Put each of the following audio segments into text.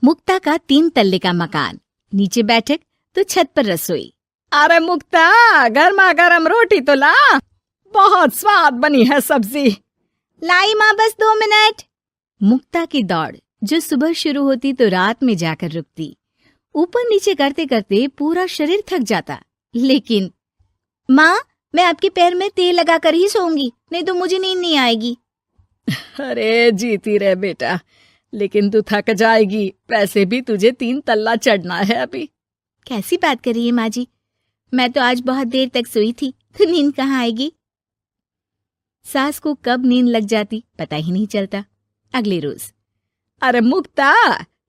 मुक्ता का 3 तल्ले का मकान, नीचे बैठक तो छत पर रसोई। अरे मुक्ता, गर्मा गर्म रोटी तो ला, बहुत स्वाद बनी है सब्जी। लाई माँ, बस 2 मिनट। मुक्ता की दौड़ जो सुबह शुरू होती तो रात में जाकर रुकती। ऊपर नीचे करते करते पूरा शरीर थक जाता, लेकिन माँ, मैं आपके पैर में तेल लगाकर ही सोऊंगी, नहीं तो मुझे नींद नहीं आएगी। अरे जीती रहे बेटा, लेकिन तू थक जाएगी, वैसे भी तुझे 3 तल्ला चढ़ना है अभी। कैसी बात कर रही है माँ जी, मैं तो आज बहुत देर तक सोई थी, तो नींद कहाँ आएगी। सास को कब नींद लग जाती पता ही नहीं चलता। अगले रोज, अरे मुक्ता,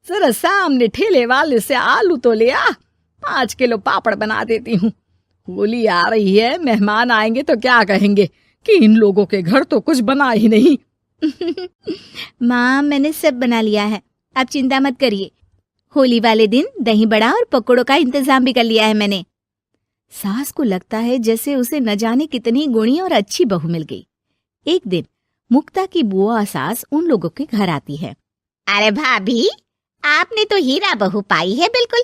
जरा सामने ठेले वाले से आलू तो ले आ, 5 किलो पापड़ बना देती हूँ। होली आ रही है, मेहमान आएंगे तो क्या कहेंगे कि इन लोगों के घर तो कुछ बना ही नहीं। माँ, मैंने सब बना लिया है, आप चिंता मत करिए। होली वाले दिन दही बड़ा और पकौड़ों का इंतजाम भी कर लिया है मैंने। सास को लगता है जैसे उसे न जाने कितनी गुणी और अच्छी बहू मिल गई। एक दिन मुक्ता की बुआ सास उन लोगों के घर आती है। अरे भाभी, आपने तो हीरा बहू पाई है बिल्कुल।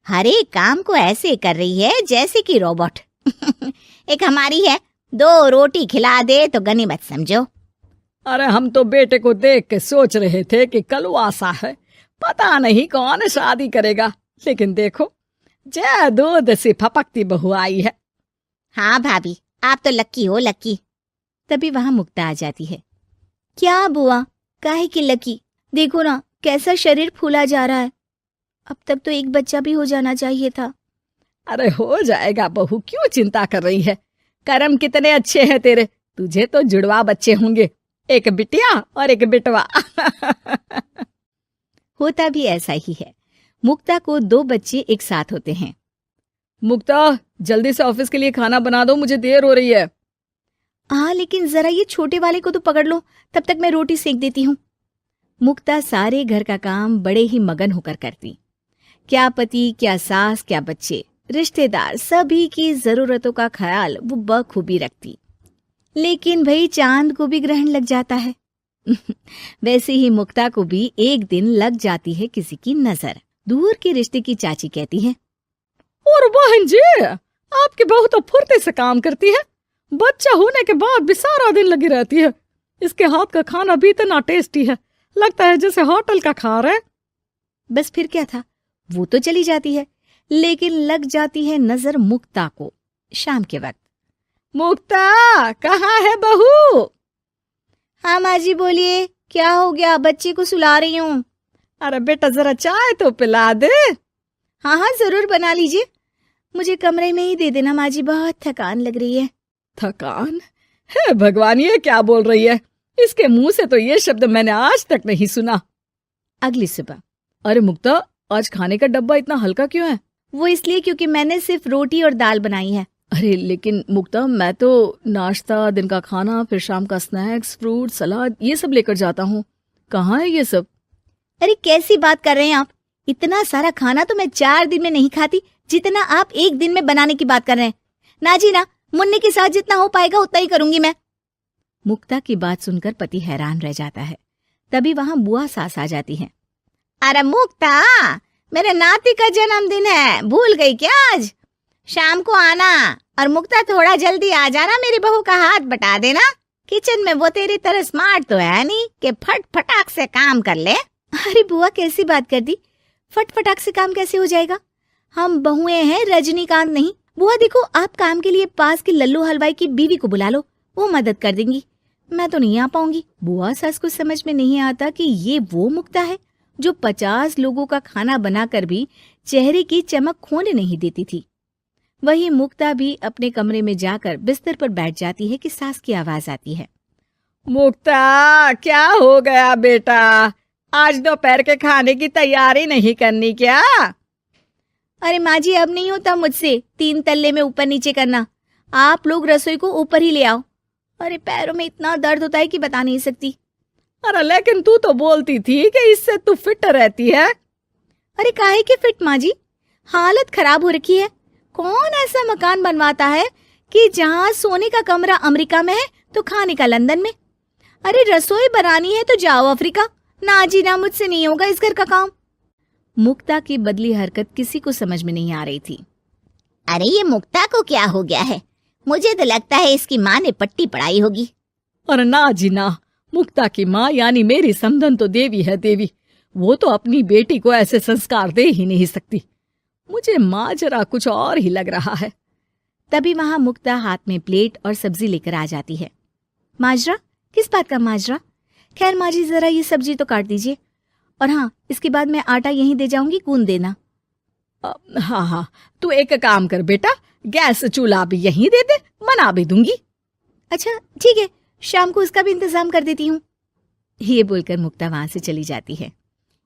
हर एक काम को ऐसे कर रही है जैसे कि रोबोट। एक हमारी है, 2 रोटी खिला दे तो गनीमत समझो। अरे हम तो बेटे को देख के सोच रहे थे कि कलवासा है, पता नहीं कौन शादी करेगा, लेकिन देखो जय दूध से फपकती बहू आई है। हाँ भाभी, आप तो लक्की हो, लक्की। तभी वहां मुक्ता आ जाती है। क्या बुआ, काहे की लकी, देखो ना कैसा शरीर फूला जा रहा है। अब तक तो एक बच्चा भी हो जाना चाहिए था। अरे हो जाएगा बहू, क्यों चिंता कर रही है। कर्म कितने अच्छे हैं तेरे, तुझे तो जुड़वा बच्चे होंगे, एक बिटिया और एक बिटवा। होता भी ऐसा ही है। मुक्ता को 2 बच्चे एक साथ होते हैं। मुक्ता, जल्दी से ऑफिस के लिए खाना बना दो, मुझे देर हो रही है। हाँ, लेकिन जरा ये छोटे वाले को तो पकड़ लो, तब तक मैं रोटी सेक देती हूँ। मुक्ता सारे घर का काम बड़े ही मगन होकर करती। क्या पति, क्या सास, क्या बच्चे, रिश्तेदार, सभी की जरूरतों का ख्याल वो बखूबी रखती। लेकिन भाई चांद को भी ग्रहण लग जाता है। वैसे ही मुक्ता को भी एक दिन लग जाती है किसी की नजर। दूर के रिश्ते की चाची कहती है, और बहन जी, आपकी बहू तो फुर्ती से काम करती है, बच्चा होने के बाद भी सारा दिन लगी रहती है। इसके हाथ का खाना भी इतना टेस्टी है, लगता है जैसे होटल का खा रहे। बस फिर क्या था, वो तो चली जाती है, लेकिन लग जाती है नजर मुक्ता को। शाम के वक्त, मुक्ता, कहाँ है बहू? हाँ माँ जी, बोलिए, क्या हो गया? बच्चे को सुला रही हूँ। अरे बेटा, जरा चाय तो पिला दे। हाँ हाँ, जरूर बना लीजिए, मुझे कमरे में ही दे देना माँ जी, बहुत थकान लग रही है। थकान है? भगवान, ये क्या बोल रही है, इसके मुंह से तो ये शब्द मैंने आज तक नहीं सुना। अगली सुबह, अरे मुक्ता, आज खाने का डब्बा इतना हल्का क्यों है? वो इसलिए क्योंकि मैंने सिर्फ रोटी और दाल बनाई है। अरे लेकिन मुक्ता, मैं तो नाश्ता, दिन का खाना, फिर शाम का स्नैक्स, फ्रूट, सलाद, ये सब लेकर जाता हूँ। कहाँ है ये सब? अरे कैसी बात कर रहे हैं आप, इतना सारा खाना तो मैं 4 दिन में नहीं खाती, जितना आप 1 दिन में बनाने की बात कर रहे हैं। ना जी ना, मुन्ने के साथ जितना हो पाएगा उतना ही करूंगी मैं। मुक्ता की बात सुनकर पति हैरान रह जाता है। तभी वहां बुआ सास आ जाती है। अरे मुक्ता, मेरे नाती का जन्मदिन है, भूल गई क्या? आज शाम को आना, और मुक्ता थोड़ा जल्दी आ जाना, मेरी बहू का हाथ बटा देना। किचन में वो तेरी तरह स्मार्ट तो है नहीं कि फट फटाक से काम कर ले। अरे बुआ, कैसी बात कर दी, फट फटाक से काम कैसे हो जाएगा? हम बहुएं हैं, रजनीकांत नहीं। बुआ देखो, आप काम के लिए पास के लल्लू हलवाई की बीवी को बुला लो, वो मदद कर देंगी, मैं तो नहीं आ पाऊंगी। बुआ सास को समझ में नहीं आता कि ये वो मुक्ता है जो 50 लोगों का खाना बनाकर भी चेहरे की चमक खोने नहीं देती थी। वही मुक्ता भी अपने कमरे में जाकर बिस्तर पर बैठ जाती है कि सास की आवाज आती है। मुक्ता, क्या हो गया बेटा, आज दोपहर के खाने की तैयारी नहीं करनी क्या? अरे माँ जी, अब नहीं होता मुझसे 3 तल्ले में ऊपर नीचे करना, आप लोग रसोई को ऊपर ही ले आओ। अरे पैरों में इतना दर्द होता है कि बता नहीं सकती। अरे लेकिन तू तो बोलती थी कि इससे तू फिट रहती है। अरे काहे के फिट माँ जी, हालत खराब हो रखी है। कौन ऐसा मकान बनवाता है कि जहाँ सोने का कमरा अमेरिका में है तो खाने का लंदन में। अरे रसोई बनानी है तो जाओ अफ्रीका। ना जी ना, मुझसे नहीं होगा इस घर का काम। मुक्ता की बदली हरकत किसी को समझ में नहीं आ रही थी। अरे ये मुक्ता को क्या हो गया है? मुझे तो लगता है इसकी माँ ने पट्टी पढ़ाई होगी। और ना जी ना, मुक्ता की माँ यानी मेरी समधन तो देवी है देवी। वो तो अपनी बेटी को ऐसे संस्कार दे ही नहीं सकती। मुझे माजरा कुछ और ही लग रहा है। तभी वहां मुक्ता हाथ में प्लेट और सब्जी लेकर आ जाती है। माजरा? किस बात का माजरा? खैर माँ जी, जरा ये सब्जी तो काट दीजिए, और हाँ, इसके बाद मैं आटा यहीं दे जाऊंगी, गूंद देना। हाँ हाँ, तू एक काम कर बेटा, गैस चूल्हा भी यहीं दे दे, बना भी दूंगी। अच्छा ठीक है, शाम को उसका भी इंतजाम कर देती हूँ। ये बोलकर मुक्ता वहां से चली जाती है।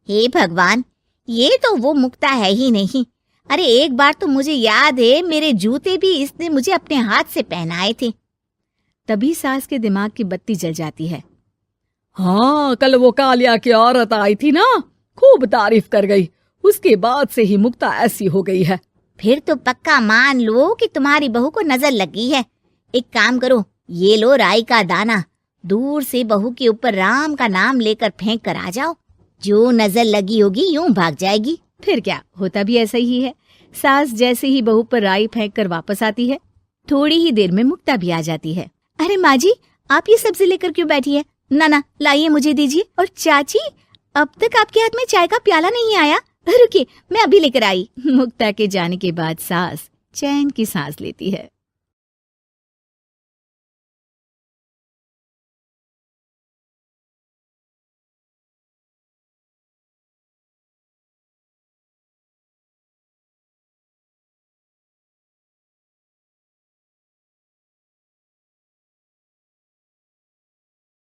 हे भगवान, ये तो वो मुक्ता है ही नहीं। अरे एक बार तो मुझे याद है, मेरे जूते भी इसने मुझे अपने हाथ से पहनाए थे। तभी सास के दिमाग की बत्ती जल जाती है। हाँ, कल वो कालिया की औरत आई थी ना, खूब तारीफ कर गई। उसके बाद से ही मुक्ता ऐसी हो गई है। फिर तो पक्का मान लो कि तुम्हारी बहू को नजर लगी है। एक काम करो, ये लो राई का दाना, दूर से बहू के ऊपर राम का नाम लेकर फेंक कर आ जाओ। जो नजर लगी होगी यूं भाग जाएगी। फिर क्या, होता भी ऐसा ही है। सास जैसे ही बहू पर राई फेंक कर वापस आती है, थोड़ी ही देर में मुक्ता भी आ जाती है। अरे माँ जी, आप ये सब्जी लेकर क्यों बैठी है? ना ना, लाइए, मुझे दीजिए। और चाची, अब तक आपके हाथ में चाय का प्याला नहीं आया। रुकिए, मैं अभी लेकर आई। मुक्ता के जाने के बाद सास चैन की सांस लेती है।